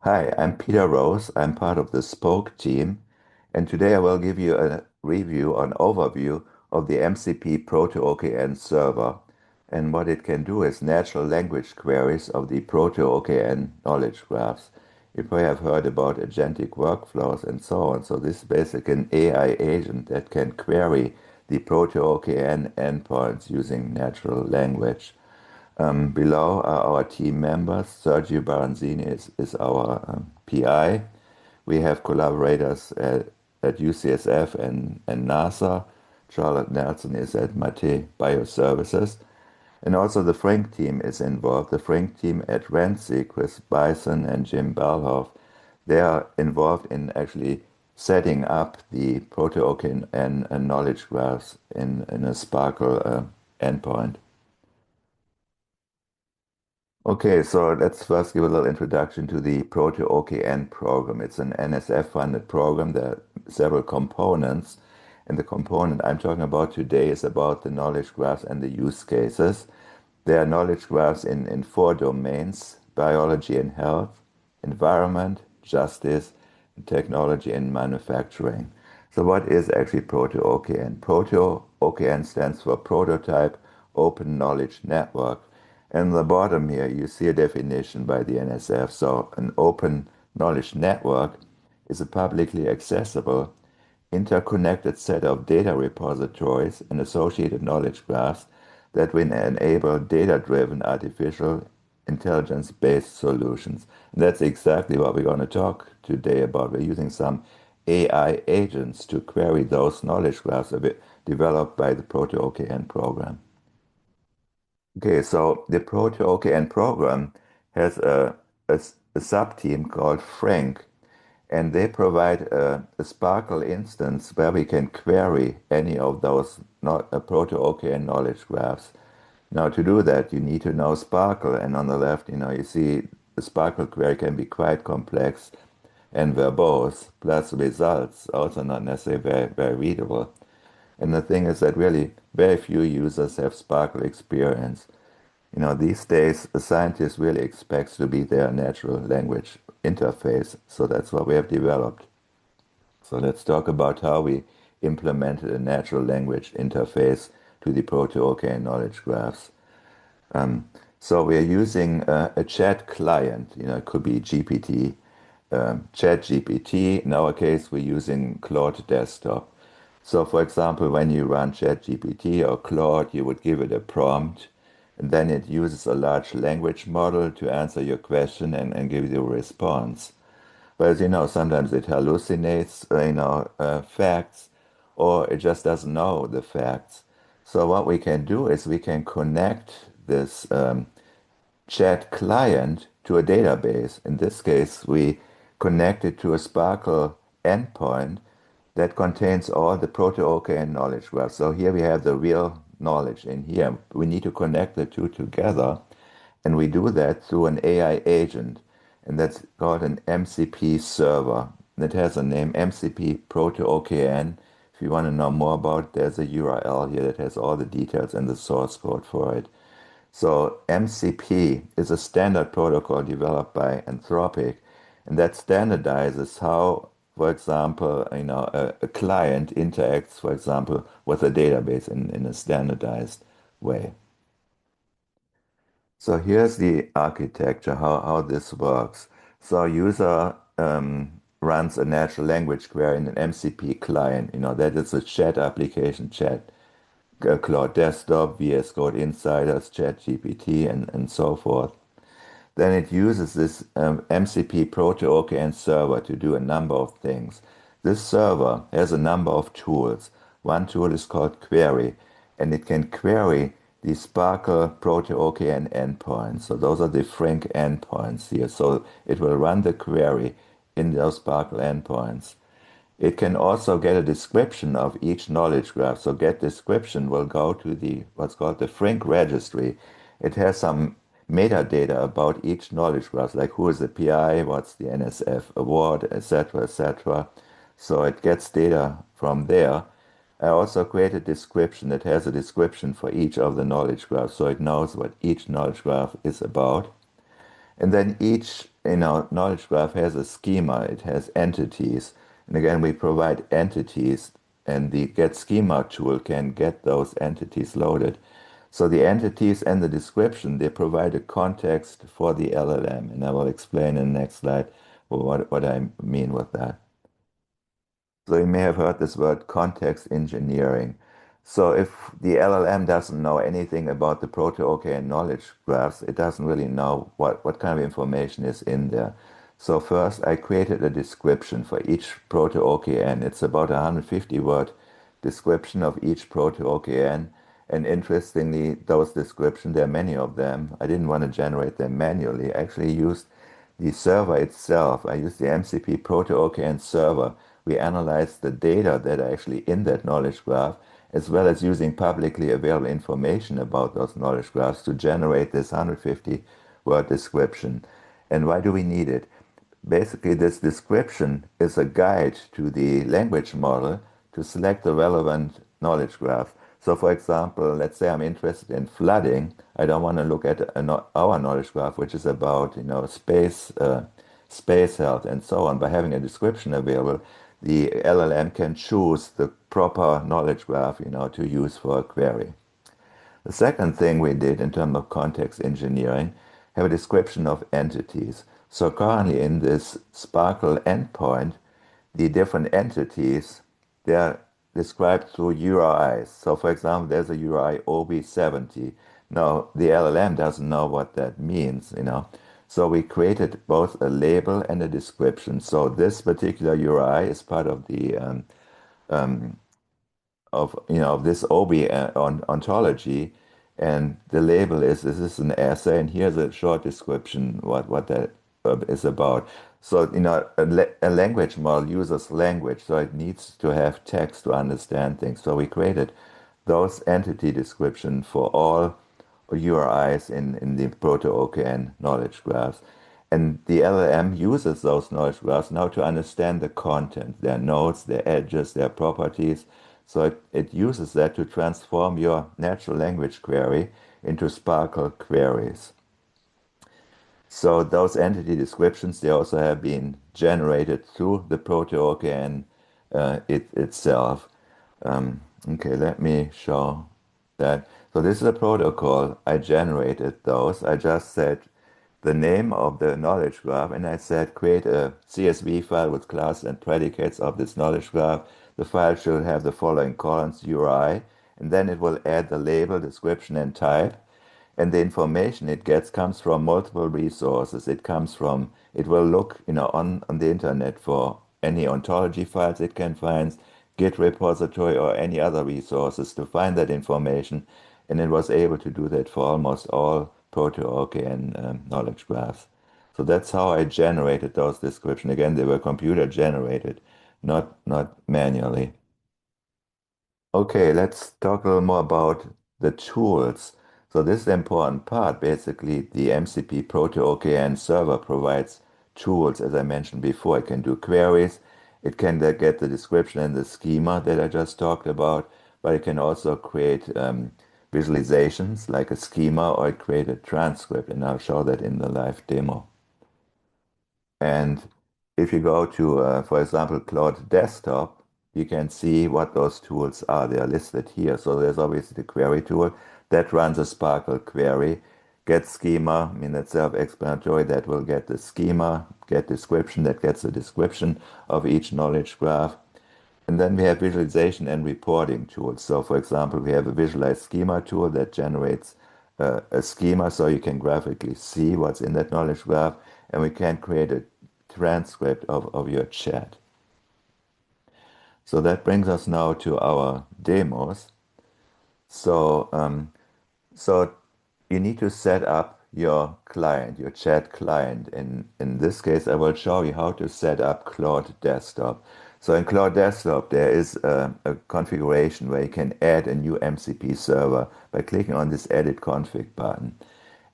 Hi, I'm Peter Rose. I'm part of the Spoke team, and today I will give you a review, an overview of the MCP Proto-OKN server. And what it can do is natural language queries of the Proto-OKN knowledge graphs. You probably have heard about agentic workflows and so on. So this is basically an AI agent that can query the Proto-OKN endpoints using natural language. Below are our team members. Sergio Baranzini is our PI. We have collaborators at UCSF and NASA. Charlotte Nelson is at Mate Bioservices. And also the FRINK team is involved. The FRINK team at Renzi, Chris Bison and Jim Balhoff, they are involved in actually setting up the Proto-OKN and knowledge graphs in a SPARQL endpoint. Okay, so let's first give a little introduction to the Proto-OKN program. It's an NSF-funded program. There are several components, and the component I'm talking about today is about the knowledge graphs and the use cases. There are knowledge graphs in four domains: biology and health, environment, justice, and technology and manufacturing. So what is actually Proto-OKN? Proto-OKN stands for Prototype Open Knowledge Network. And the bottom here, you see a definition by the NSF. So an open knowledge network is a publicly accessible, interconnected set of data repositories and associated knowledge graphs that will enable data-driven artificial intelligence-based solutions. And that's exactly what we're going to talk today about. We're using some AI agents to query those knowledge graphs developed by the Proto-OKN program. Okay, so the Proto-OKN program has a sub-team called FRINK, and they provide a SPARQL instance where we can query any of those not, Proto-OKN knowledge graphs. Now, to do that, you need to know SPARQL, and on the left, you see the SPARQL query can be quite complex and verbose, plus results also not necessarily very readable. And the thing is that really very few users have SPARQL experience. These days, a scientist really expects to be their natural language interface. So that's what we have developed. So let's talk about how we implemented a natural language interface to the Proto-OKN knowledge graphs. So we're using a chat client. It could be GPT, Chat GPT. In our case, we're using Claude Desktop. So for example, when you run ChatGPT or Claude, you would give it a prompt, and then it uses a large language model to answer your question and give you a response. But as you know, sometimes it hallucinates, facts, or it just doesn't know the facts. So what we can do is we can connect this chat client to a database. In this case, we connect it to a SPARQL endpoint that contains all the Proto-OKN knowledge graphs. So here we have the real knowledge in here. We need to connect the two together, and we do that through an AI agent, and that's called an MCP server. That has a name, MCP-proto-OKN. If you want to know more about it, there's a URL here that has all the details and the source code for it. So MCP is a standard protocol developed by Anthropic, and that standardizes how, for example, a client interacts, for example, with a database in a standardized way. So here's the architecture, how this works. So user runs a natural language query in an MCP client. That is a chat application, chat Cloud Desktop, VS Code Insiders, ChatGPT, and so forth. Then it uses this MCP Proto-OKN server to do a number of things. This server has a number of tools. One tool is called Query, and it can query the SPARQL Proto-OKN endpoints. So those are the FRINK endpoints here. So it will run the query in those SPARQL endpoints. It can also get a description of each knowledge graph. So get description will go to the what's called the FRINK registry. It has some metadata about each knowledge graph, like who is the PI, what's the NSF award, etc., etc. So it gets data from there. I also created a description that has a description for each of the knowledge graphs, so it knows what each knowledge graph is about. And then each, knowledge graph has a schema. It has entities. And again, we provide entities, and the get schema tool can get those entities loaded. So the entities and the description, they provide a context for the LLM. And I will explain in the next slide what I mean with that. So you may have heard this word context engineering. So if the LLM doesn't know anything about the Proto-OKN knowledge graphs, it doesn't really know what kind of information is in there. So first I created a description for each Proto-OKN. It's about a 150-word description of each Proto-OKN. And interestingly, those descriptions, there are many of them. I didn't want to generate them manually. I actually used the server itself. I used the MCP-proto-okn server. We analyzed the data that are actually in that knowledge graph, as well as using publicly available information about those knowledge graphs to generate this 150-word description. And why do we need it? Basically, this description is a guide to the language model to select the relevant knowledge graph. So, for example, let's say I'm interested in flooding. I don't want to look at our knowledge graph, which is about, space health and so on. By having a description available, the LLM can choose the proper knowledge graph, to use for a query. The second thing we did in terms of context engineering, have a description of entities. So currently in this SPARQL endpoint, the different entities, they're described through URIs. So for example, there's a URI OB70. Now, the LLM doesn't know what that means. So we created both a label and a description. So this particular URI is part of the of this OB ontology, and the label is this is an essay, and here's a short description what that is about. So a language model uses language, so it needs to have text to understand things. So we created those entity description for all URIs in the Proto-OKN knowledge graphs. And the LLM uses those knowledge graphs now to understand the content, their nodes, their edges, their properties. So it uses that to transform your natural language query into SPARQL queries. So those entity descriptions, they also have been generated through the Proto-OKN itself. Okay, let me show that. So this is a protocol. I generated those. I just said the name of the knowledge graph, and I said create a CSV file with class and predicates of this knowledge graph. The file should have the following columns, URI, and then it will add the label, description, and type. And the information it gets comes from multiple resources. It will look, on the internet for any ontology files it can find, Git repository, or any other resources to find that information. And it was able to do that for almost all Proto-OKN knowledge graphs. So that's how I generated those descriptions. Again, they were computer generated, not manually. Okay, let's talk a little more about the tools. So this is the important part. Basically, the MCP Proto-OKN server provides tools, as I mentioned before. It can do queries. It can get the description and the schema that I just talked about, but it can also create visualizations like a schema, or create a transcript, and I'll show that in the live demo. And if you go to, for example, Cloud Desktop, you can see what those tools are. They are listed here. So there's obviously the query tool that runs a SPARQL query. Get schema, I mean, that's self-explanatory. That will get the schema. Get description, that gets the description of each knowledge graph. And then we have visualization and reporting tools. So for example, we have a visualize schema tool that generates a schema so you can graphically see what's in that knowledge graph, and we can create a transcript of your chat. So that brings us now to our demos. So, so you need to set up your client, your chat client. In this case, I will show you how to set up Cloud Desktop. So in Cloud Desktop, there is a configuration where you can add a new MCP server by clicking on this Edit Config button.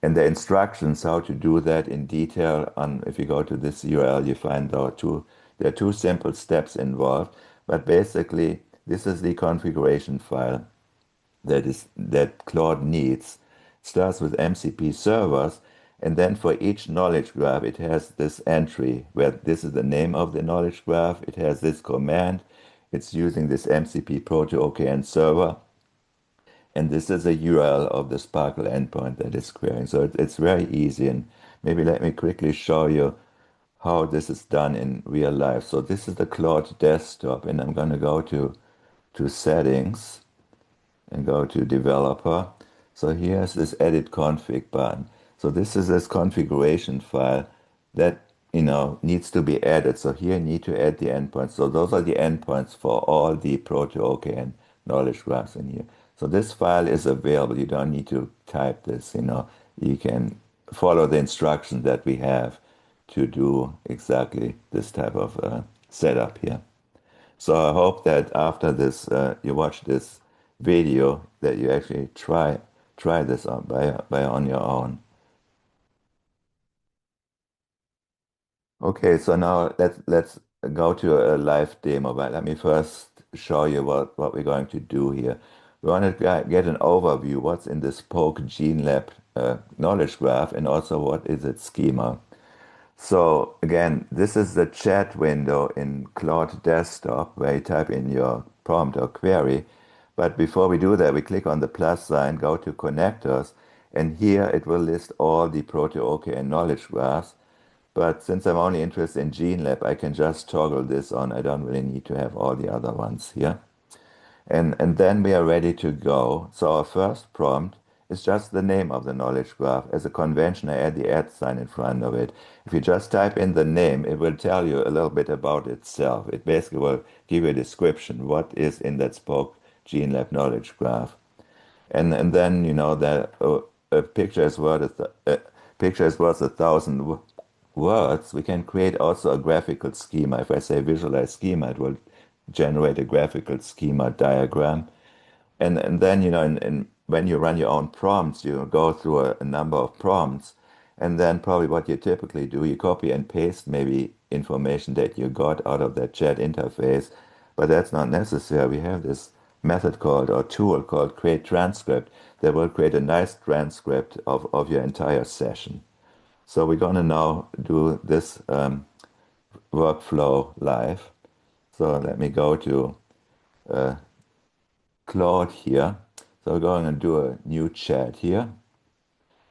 And the instructions how to do that in detail, if you go to this URL, you find there are two simple steps involved. But basically, this is the configuration file that Claude needs. It starts with MCP servers, And then for each knowledge graph, it has this entry where this is the name of the knowledge graph. It has this command. It's using this MCP-proto-OKN server. And this is a URL of the SPARQL endpoint that is querying. So it's very easy. And maybe let me quickly show you how this is done in real life. So this is the Claude desktop, and I'm going to go to settings and go to developer. So here's this edit config button. So this is this configuration file that needs to be added. So here I need to add the endpoints. So those are the endpoints for all the Proto-OKN knowledge graphs in here. So this file is available. You don't need to type this. You can follow the instructions that we have to do exactly this type of setup here. So I hope that after this, you watch this video, that you actually try this on by on your own. Okay, so now let's go to a live demo. But let me first show you what we're going to do here. We want to get an overview what's in this Poke Gene Lab knowledge graph, and also what is its schema. So again, this is the chat window in Claude Desktop where you type in your prompt or query. But before we do that, we click on the plus sign, go to connectors, and here it will list all the Proto-OKN knowledge graphs. But since I'm only interested in GeneLab, I can just toggle this on. I don't really need to have all the other ones here. And then we are ready to go. So our first prompt is just the name of the knowledge graph. As a convention, I add the @ sign in front of it. If you just type in the name, it will tell you a little bit about itself. It basically will give you a description, what is in that Spoke GeneLab knowledge graph. And then, that a picture is worth a thousand words. We can create also a graphical schema. If I say visualize schema, it will generate a graphical schema diagram. And then, when you run your own prompts, you go through a number of prompts. And then probably what you typically do, you copy and paste maybe information that you got out of that chat interface. But that's not necessary. We have this method called, or tool called create transcript, that will create a nice transcript of your entire session. So we're going to now do this workflow live. So let me go to Claude here. So we're going to do a new chat here.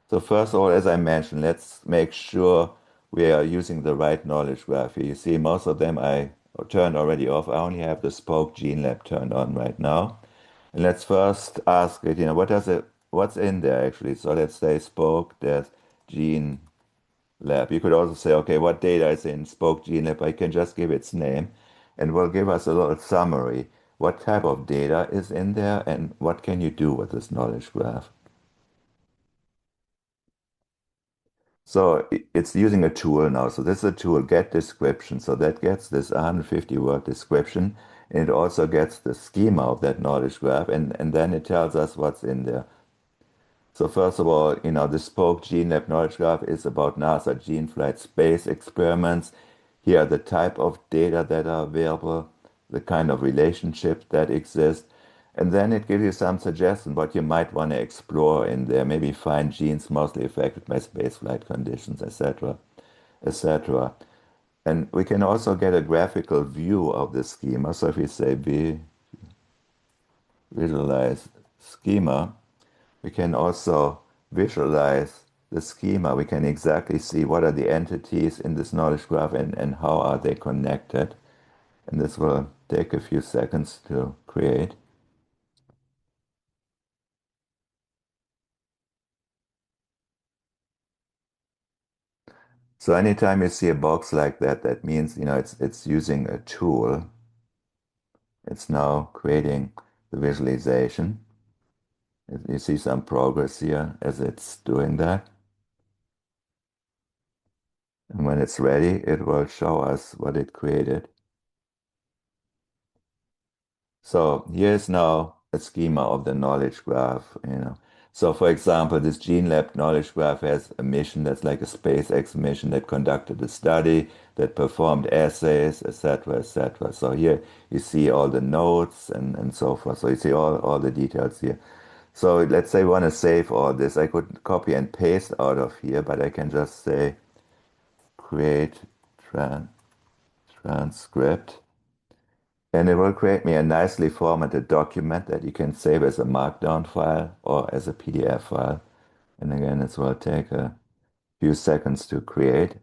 So first of all, as I mentioned, let's make sure we are using the right knowledge graph here. You see, most of them I turned already off. I only have the Spoke Gene Lab turned on right now. And let's first ask it, what's in there actually? So let's say Spoke, there's Gene Lab. You could also say, okay, what data is in Spoke Gene Lab? I can just give its name and will give us a little summary. What type of data is in there and what can you do with this knowledge graph? So it's using a tool now. So this is a tool, get description. So that gets this 150-word description. And it also gets the schema of that knowledge graph. And then it tells us what's in there. So first of all, the Spoke Gene Lab knowledge graph is about NASA gene flight space experiments. Here are the type of data that are available, the kind of relationship that exists. And then it gives you some suggestions what you might want to explore in there. Maybe find genes mostly affected by spaceflight conditions, etc., etc. And we can also get a graphical view of the schema. So if we say visualize schema, we can also visualize the schema. We can exactly see what are the entities in this knowledge graph and how are they connected. And this will take a few seconds to create. So anytime you see a box like that, that means, it's using a tool. It's now creating the visualization. You see some progress here as it's doing that. And when it's ready, it will show us what it created. So here's now a schema of the knowledge graph. So for example, this GeneLab knowledge graph has a mission that's like a SpaceX mission that conducted a study, that performed assays, etc., etc. So here you see all the notes and so forth. So you see all the details here. So let's say we want to save all this. I could copy and paste out of here, but I can just say create tran transcript, and it will create me a nicely formatted document that you can save as a Markdown file or as a PDF file. And again, this will take a few seconds to create.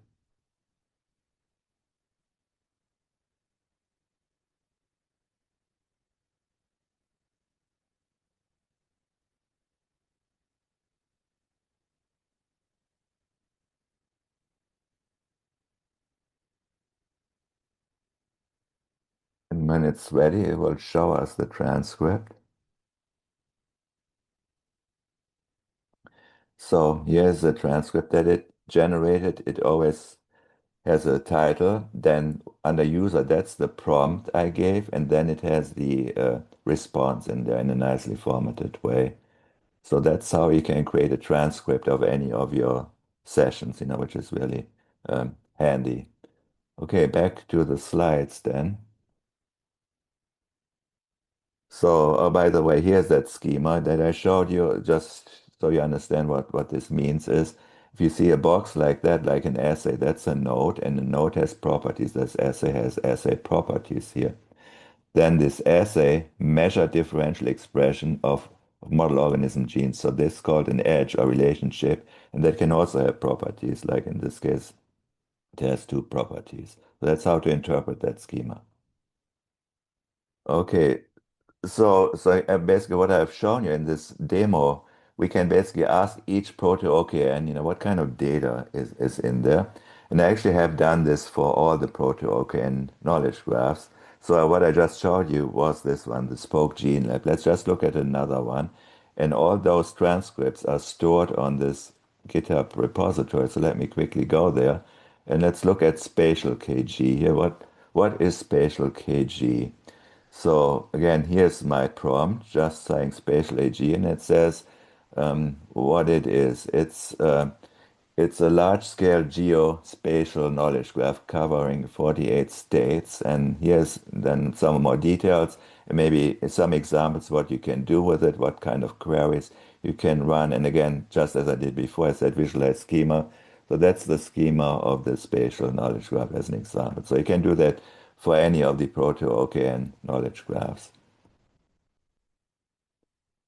And when it's ready, it will show us the transcript. So here's the transcript that it generated. It always has a title. Then under user, that's the prompt I gave. And then it has the response in there in a nicely formatted way. So that's how you can create a transcript of any of your sessions, which is really handy. Okay, back to the slides then. So, oh, by the way, here's that schema that I showed you, just so you understand what this means is if you see a box like that, like an assay, that's a node, and the node has properties. This assay has assay properties here. Then this assay measure differential expression of model organism genes. So this is called an edge or relationship, and that can also have properties, like in this case, it has two properties. So that's how to interpret that schema. Okay, so basically what I've shown you in this demo, we can basically ask each Proto-OKN, what kind of data is in there. And I actually have done this for all the Proto-OKN knowledge graphs. So what I just showed you was this one, the Spoke Gene Lab. Let's just look at another one. And all those transcripts are stored on this GitHub repository. So let me quickly go there. And let's look at spatial KG here. What is spatial KG? So again, here's my prompt, just saying spatial AG, and it says what it is. It's a large-scale geospatial knowledge graph covering 48 states, and here's then some more details, and maybe some examples what you can do with it, what kind of queries you can run. And again, just as I did before, I said visualize schema. So that's the schema of the spatial knowledge graph as an example. So you can do that for any of the Proto-OKN knowledge graphs.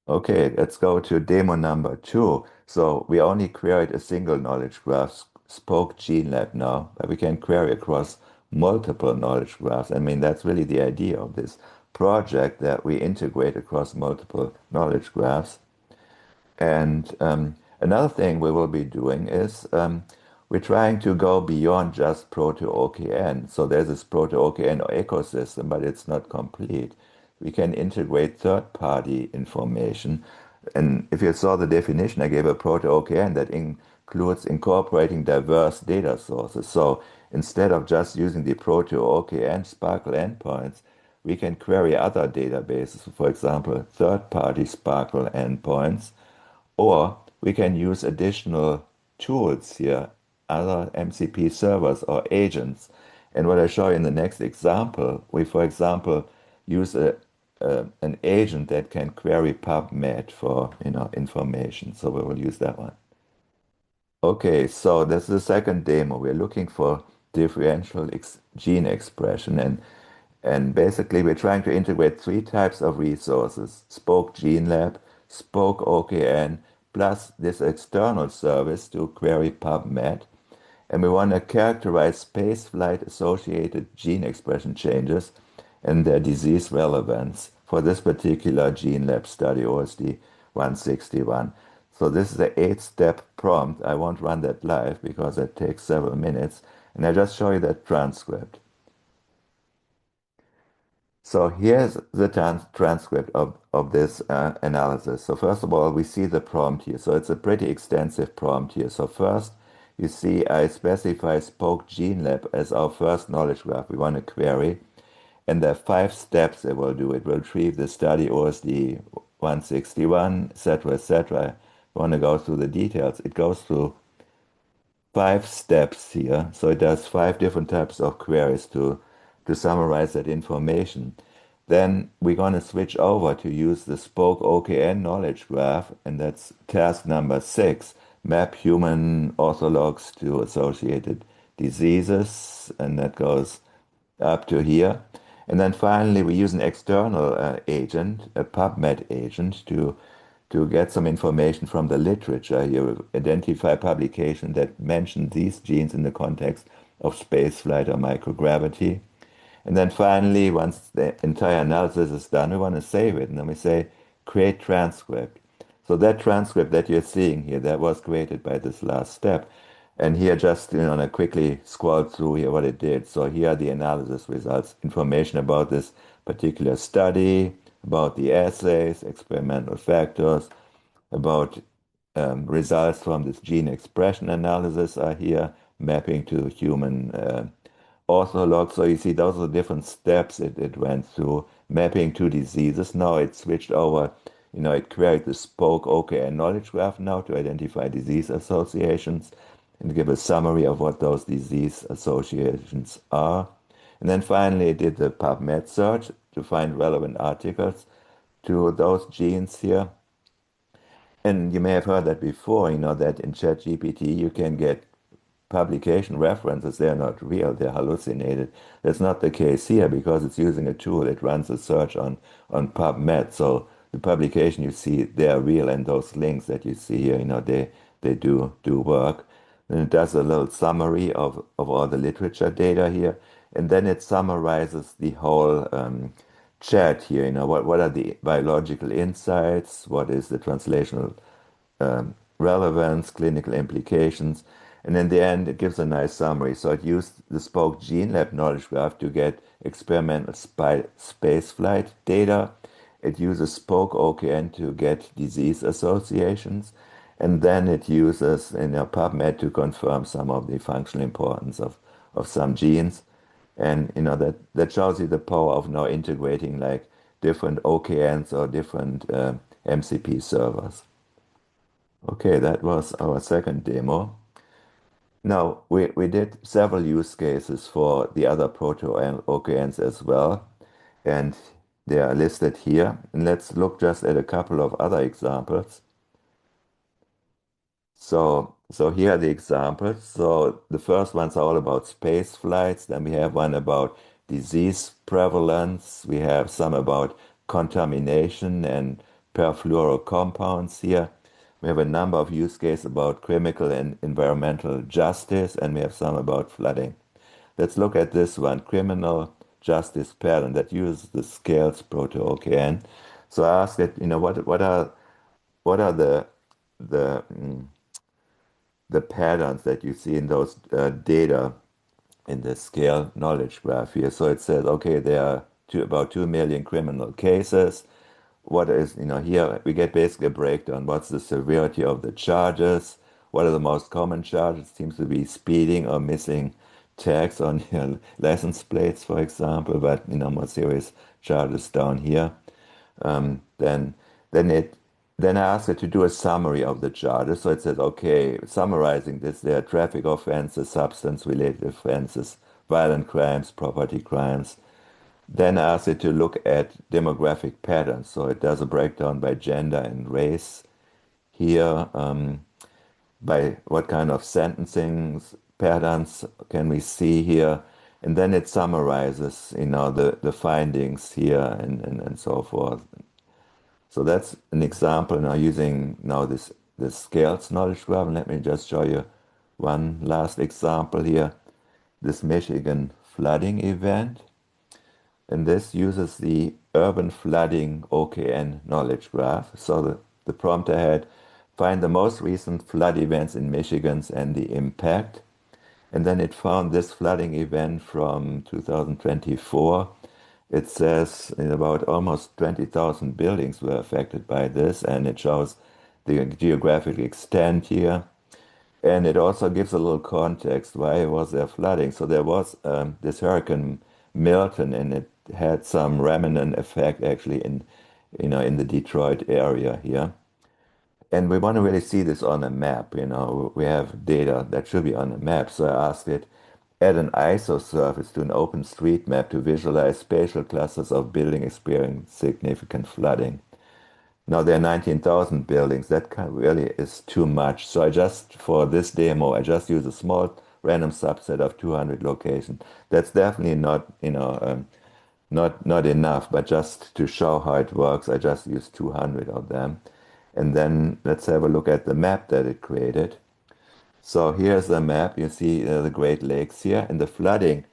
Okay, let's go to demo number 2. So we only queried a single knowledge graph, Spoke Gene Lab now, but we can query across multiple knowledge graphs. I mean, that's really the idea of this project, that we integrate across multiple knowledge graphs. And another thing we will be doing is we're trying to go beyond just Proto-OKN. So there's this Proto-OKN ecosystem, but it's not complete. We can integrate third-party information. And if you saw the definition, I gave a Proto-OKN that includes incorporating diverse data sources. So instead of just using the Proto-OKN SPARQL endpoints, we can query other databases, for example, third-party SPARQL endpoints, or we can use additional tools here, other MCP servers or agents. And what I show you in the next example, we, for example, use an agent that can query PubMed for, information. So we will use that one. Okay, so this is the second demo. We're looking for differential gene expression, and basically we're trying to integrate three types of resources: Spoke Gene Lab, Spoke OKN, plus this external service to query PubMed. And we want to characterize spaceflight associated gene expression changes and their disease relevance for this particular gene lab study, OSD 161. So this is the 8-step prompt. I won't run that live because it takes several minutes. And I just show you that transcript. So here's the transcript of this analysis. So first of all, we see the prompt here. So it's a pretty extensive prompt here. So first, you see I specify Spoke Gene Lab as our first knowledge graph we want to query. And there are 5 steps it will do. It will retrieve the study OSD 161, etc., etc. I want to go through the details. It goes through 5 steps here. So it does 5 different types of queries to summarize that information. Then we're going to switch over to use the Spoke OKN knowledge graph, and that's task number 6, map human orthologs to associated diseases, and that goes up to here. And then finally, we use an external agent, a PubMed agent, to get some information from the literature here, identify publication that mention these genes in the context of spaceflight or microgravity. And then finally, once the entire analysis is done, we want to save it. And then we say, create transcript. So that transcript that you're seeing here, that was created by this last step. And here, just I quickly scroll through here what it did. So here are the analysis results, information about this particular study, about the assays, experimental factors, about results from this gene expression analysis are here, mapping to human ortholog. So you see, those are different steps it went through, mapping to diseases. Now it switched over, it created the Spoke OKN knowledge graph now to identify disease associations and give a summary of what those disease associations are. And then finally it did the PubMed search to find relevant articles to those genes here. And you may have heard that before, that in ChatGPT you can get publication references. They're not real, they're hallucinated. That's not the case here because it's using a tool. It runs a search on PubMed. So the publication you see, they're real, and those links that you see here, they do work. And it does a little summary of all the literature data here. And then it summarizes the whole chat here. What are the biological insights? What is the translational relevance, clinical implications, and in the end, it gives a nice summary. So it used the Spoke Gene Lab knowledge graph to get experimental spaceflight data. It uses Spoke OKN to get disease associations, and then it uses PubMed to confirm some of the functional importance of some genes. And that shows you the power of now integrating like different OKNs or different MCP servers. Okay, that was our second demo. Now, we did several use cases for the other Proto-OKNs as well, and they are listed here. And let's look just at a couple of other examples. So here are the examples. So the first one's all about space flights. Then we have one about disease prevalence. We have some about contamination and perfluorocompounds here. We have a number of use cases about chemical and environmental justice, and we have some about flooding. Let's look at this one, criminal justice pattern that uses the scales Proto-OKN. So I asked it, what are the the patterns that you see in those data in the scale knowledge graph here. So it says, okay, there are about 2 million criminal cases. What is, here we get basically a breakdown. What's the severity of the charges? What are the most common charges? Seems to be speeding or missing tags on your license plates, for example, but, more serious charges down here. Um, then, then it, then I asked it to do a summary of the charges. So it says, okay, summarizing this, there are traffic offenses, substance-related offenses, violent crimes, property crimes. Then I asked it to look at demographic patterns. So it does a breakdown by gender and race here, by what kind of sentencing patterns can we see here. And then it summarizes, the findings here and so forth. So that's an example now using this scales knowledge graph. And let me just show you one last example here. This Michigan flooding event. And this uses the urban flooding OKN knowledge graph. So the prompt I had, find the most recent flood events in Michigan and the impact. And then it found this flooding event from 2024. It says about almost 20,000 buildings were affected by this, and it shows the geographic extent here. And it also gives a little context. Why was there flooding? So there was this Hurricane Milton, and it had some remnant effect actually in the Detroit area here. And we want to really see this on a map. We have data that should be on a map. So I asked it, add an ISO service to an OpenStreetMap to visualize spatial clusters of buildings experiencing significant flooding. Now there are 19,000 buildings. That really is too much. So for this demo, I just use a small random subset of 200 locations. That's definitely not, not enough, but just to show how it works, I just use 200 of them. And then let's have a look at the map that it created. So here's the map. You see the Great Lakes here, and the flooding.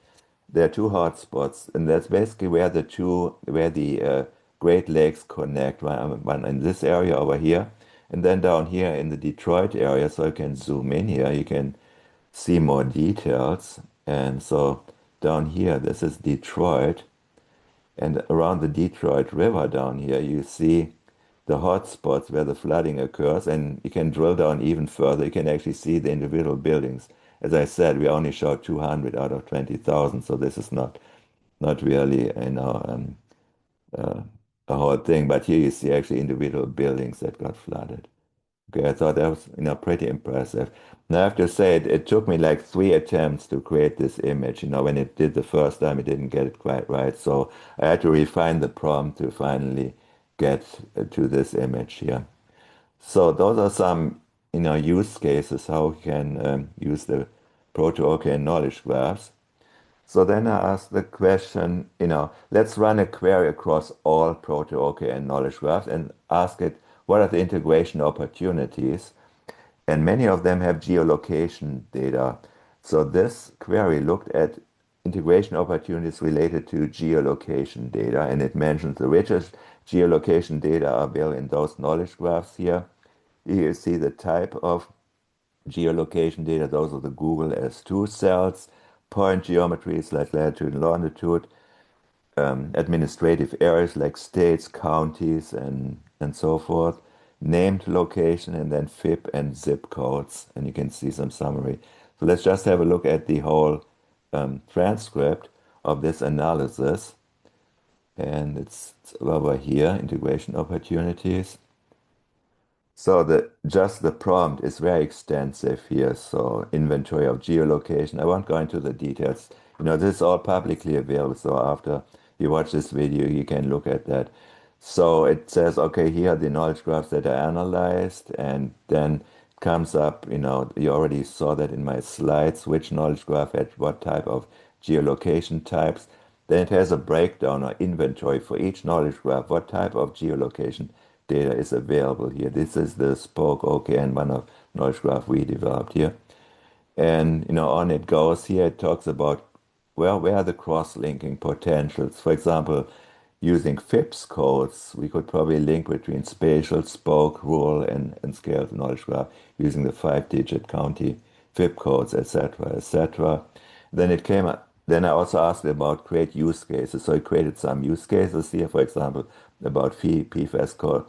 There are two hotspots, and that's basically where the Great Lakes connect. One in this area over here, and then down here in the Detroit area. So you can zoom in here. You can see more details. And so down here, this is Detroit, and around the Detroit River down here, you see the hot spots where the flooding occurs, and you can drill down even further. You can actually see the individual buildings. As I said, we only showed 200 out of 20,000, so this is not really, uh, a whole thing. But here you see actually individual buildings that got flooded. Okay, I thought that was, pretty impressive. Now I have to say it took me like 3 attempts to create this image. When it did the first time, it didn't get it quite right. So I had to refine the prompt to finally get to this image here. So those are some, use cases how we can use the Proto-OKN knowledge graphs. So then I asked the question, let's run a query across all Proto-OKN knowledge graphs and ask it, what are the integration opportunities? And many of them have geolocation data. So this query looked at integration opportunities related to geolocation data, and it mentions the richest geolocation data are available in those knowledge graphs here. Here you see the type of geolocation data. Those are the Google S2 cells, point geometries like latitude and longitude, administrative areas like states, counties, and so forth, named location, and then FIP and zip codes. And you can see some summary. So let's just have a look at the whole transcript of this analysis. And it's over here, integration opportunities. So just the prompt is very extensive here. So inventory of geolocation. I won't go into the details. This is all publicly available. So after you watch this video, you can look at that. So it says, okay, here are the knowledge graphs that are analyzed, and then it comes up, you already saw that in my slides, which knowledge graph had what type of geolocation types. Then it has a breakdown or inventory for each knowledge graph, what type of geolocation data is available here. This is the SPARQL, one of knowledge graph we developed here. And on it goes here, it talks about where are the cross-linking potentials. For example, using FIPS codes, we could probably link between spatial, spoke, rural, and scaled knowledge graph using the 5-digit county FIP codes, etc., etc. Then I also asked about create use cases. So I created some use cases here, for example, about PFAS code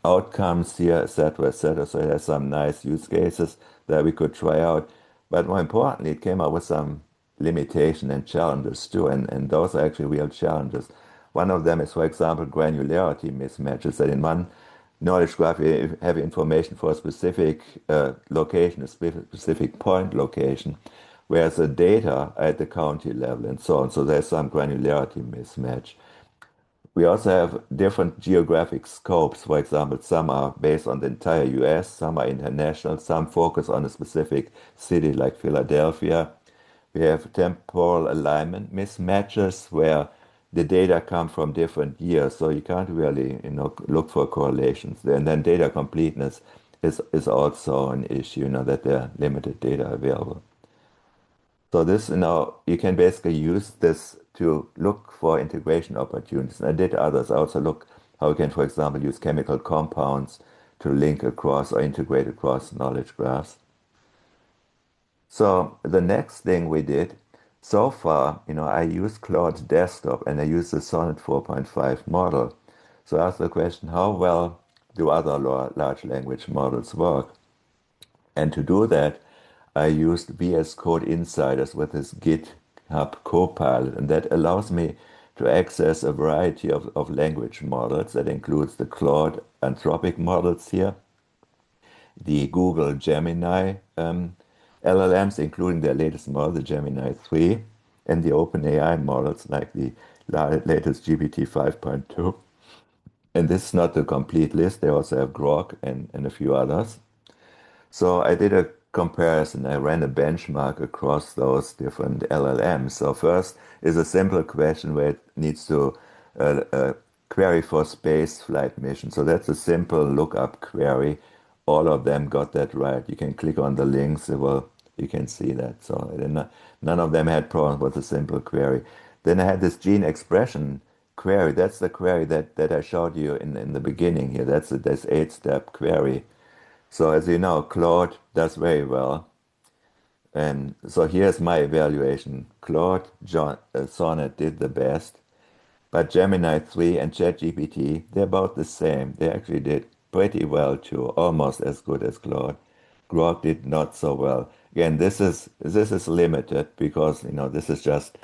outcomes here, etc., etc. So it has some nice use cases that we could try out. But more importantly, it came up with some limitation and challenges too, and those are actually real challenges. One of them is, for example, granularity mismatches. That in one knowledge graph, you have information for a specific location, a specific point location, whereas the data are at the county level and so on. So there's some granularity mismatch. We also have different geographic scopes. For example, some are based on the entire US, some are international, some focus on a specific city like Philadelphia. We have temporal alignment mismatches where the data come from different years, so you can't really, look for correlations. And then data completeness is also an issue, that there are limited data available. So this, you can basically use this to look for integration opportunities. And I did others. I also look how we can, for example, use chemical compounds to link across or integrate across knowledge graphs. So the next thing we did, so far, I used Claude Desktop and I used the Sonnet 4.5 model. So I asked the question, how well do other large language models work? And to do that, I used VS Code Insiders with this GitHub Copilot, and that allows me to access a variety of language models. That includes the Claude Anthropic models here, the Google Gemini LLMs, including their latest model, the Gemini 3, and the OpenAI models like the latest GPT 5.2. And this is not the complete list. They also have Grok and a few others. So I did a comparison. I ran a benchmark across those different LLMs. So first is a simple question where it needs to query for space flight mission. So that's a simple lookup query. All of them got that right. You can click on the links. Well, you can see that. So none of them had problems with a simple query. Then I had this gene expression query. That's the query that I showed you in the beginning here. That's this 8-step query. So as you know, Claude does very well. And so here's my evaluation. Sonnet did the best, but Gemini 3 and ChatGPT, they're about the same. They actually did pretty well too, almost as good as Claude. Grok did not so well. Again, this is limited because this is just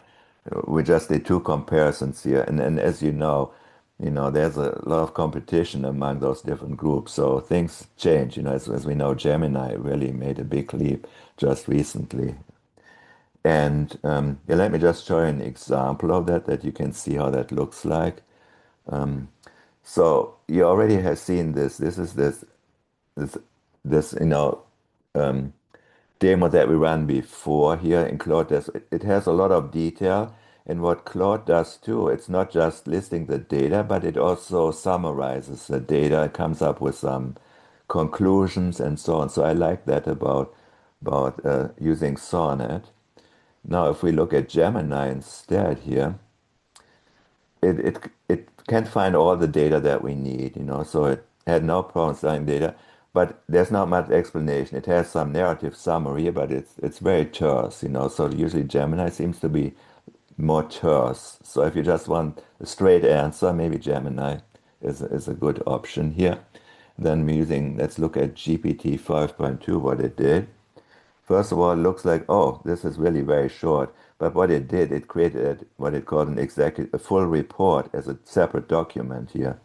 we just did two comparisons here, and as there's a lot of competition among those different groups, so things change. As we know, Gemini really made a big leap just recently. And yeah, let me just show you an example of that you can see how that looks like. So you already have seen this. This is this, this um, demo that we ran before here in Claude. It has a lot of detail. And what Claude does too, it's not just listing the data, but it also summarizes the data. It comes up with some conclusions and so on. So I like that about using Sonnet. Now, if we look at Gemini instead here, it can find all the data that we need, so it had no problem finding data, but there's not much explanation. It has some narrative summary, but it's very terse, so usually Gemini seems to be more terse. So if you just want a straight answer, maybe Gemini is a good option here. Then let's look at GPT 5.2, what it did. First of all, it looks like, oh, this is really very short. But what it did, it created what it called a full report as a separate document here.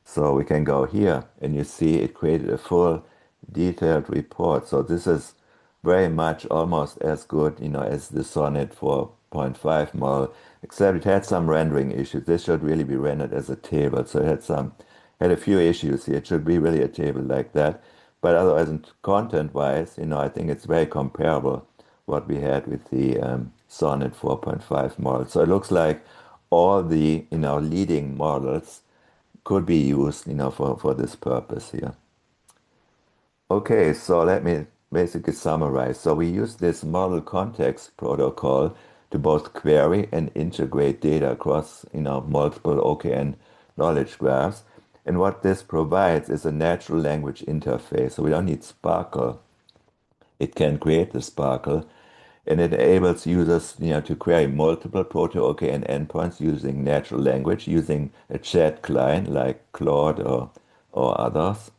So we can go here and you see it created a full detailed report. So this is very much almost as good, as the Sonnet 4.5 model, except it had some rendering issues. This should really be rendered as a table. So it had a few issues here. It should be really a table like that. But otherwise, content-wise, I think it's very comparable what we had with the Sonnet 4.5 model. So it looks like all the, leading models could be used, for this purpose here. Okay, so let me basically summarize. So we use this model context protocol to both query and integrate data across, multiple OKN knowledge graphs. And what this provides is a natural language interface. So we don't need SPARQL. It can create the SPARQL, and it enables users, to query multiple Proto-OKN endpoints using natural language, using a chat client like Claude or others.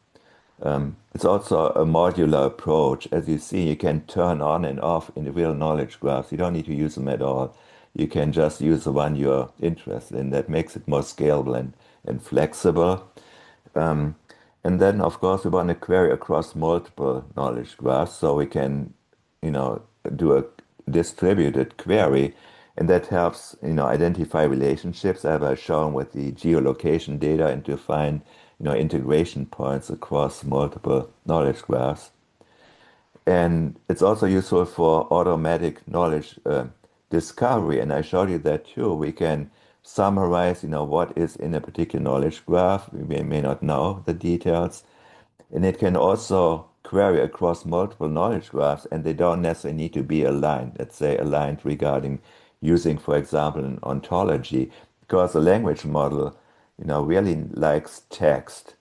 It's also a modular approach. As you see, you can turn on and off individual knowledge graphs. You don't need to use them at all. You can just use the one you're interested in. That makes it more scalable and flexible. Um, and then, of course, we want to query across multiple knowledge graphs, so we can, do a distributed query, and that helps, identify relationships, as I've shown with the geolocation data, and to find, integration points across multiple knowledge graphs. And it's also useful for automatic knowledge discovery. And I showed you that too. We can summarize, what is in a particular knowledge graph. We may not know the details. And it can also query across multiple knowledge graphs, and they don't necessarily need to be aligned. Let's say aligned regarding using, for example, an ontology, because the language model, really likes text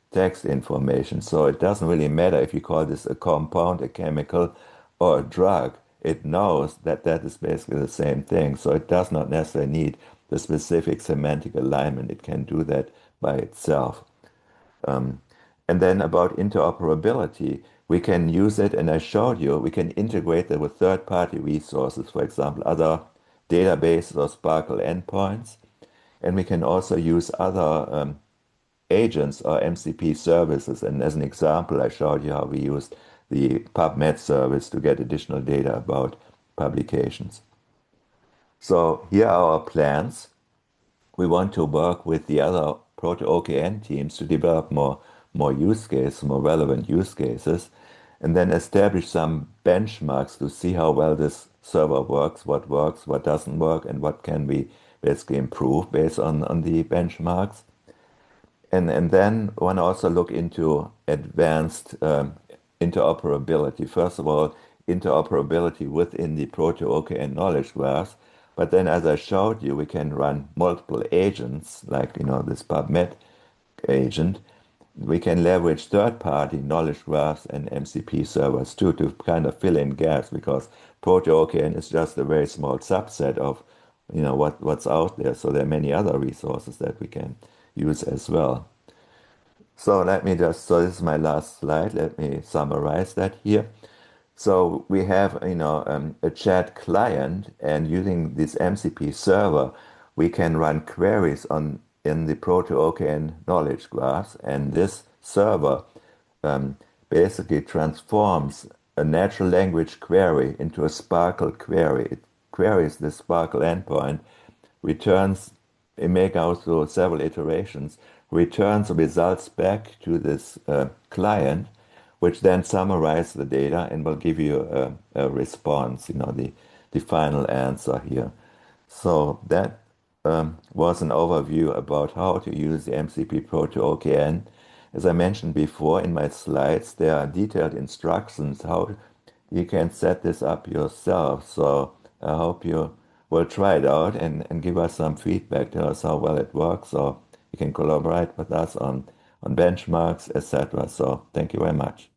information. So it doesn't really matter if you call this a compound, a chemical, or a drug. It knows that that is basically the same thing. So it does not necessarily need the specific semantic alignment. It can do that by itself. Um, and then about interoperability, we can use it, and I showed you, we can integrate it with third-party resources, for example, other databases or SPARQL endpoints. And we can also use other agents or MCP services. And as an example, I showed you how we used the PubMed service to get additional data about publications. So here are our plans. We want to work with the other Proto-OKN teams to develop more use cases, more relevant use cases, and then establish some benchmarks to see how well this server works, what doesn't work, and what can we basically improve based on the benchmarks. And then one also look into advanced interoperability. First of all, interoperability within the Proto-OKN knowledge graphs. But then, as I showed you, we can run multiple agents, like this PubMed agent. We can leverage third-party knowledge graphs and MCP servers too to kind of fill in gaps because Proto-OKN is just a very small subset of what's out there. So there are many other resources that we can use as well. So so this is my last slide. Let me summarize that here. So we have, a chat client, and using this MCP server, we can run queries in the Proto-OKN knowledge graphs, and this server basically transforms a natural language query into a SPARQL query. It queries the SPARQL endpoint, returns, it may go through several iterations, returns results back to this client, which then summarizes the data and will give you a response, the final answer here. So that was an overview about how to use the MCP Proto-OKN. As I mentioned before in my slides, there are detailed instructions how you can set this up yourself. So I hope you will try it out and give us some feedback, tell us how well it works, or you can collaborate with us on benchmarks, etc. So thank you very much.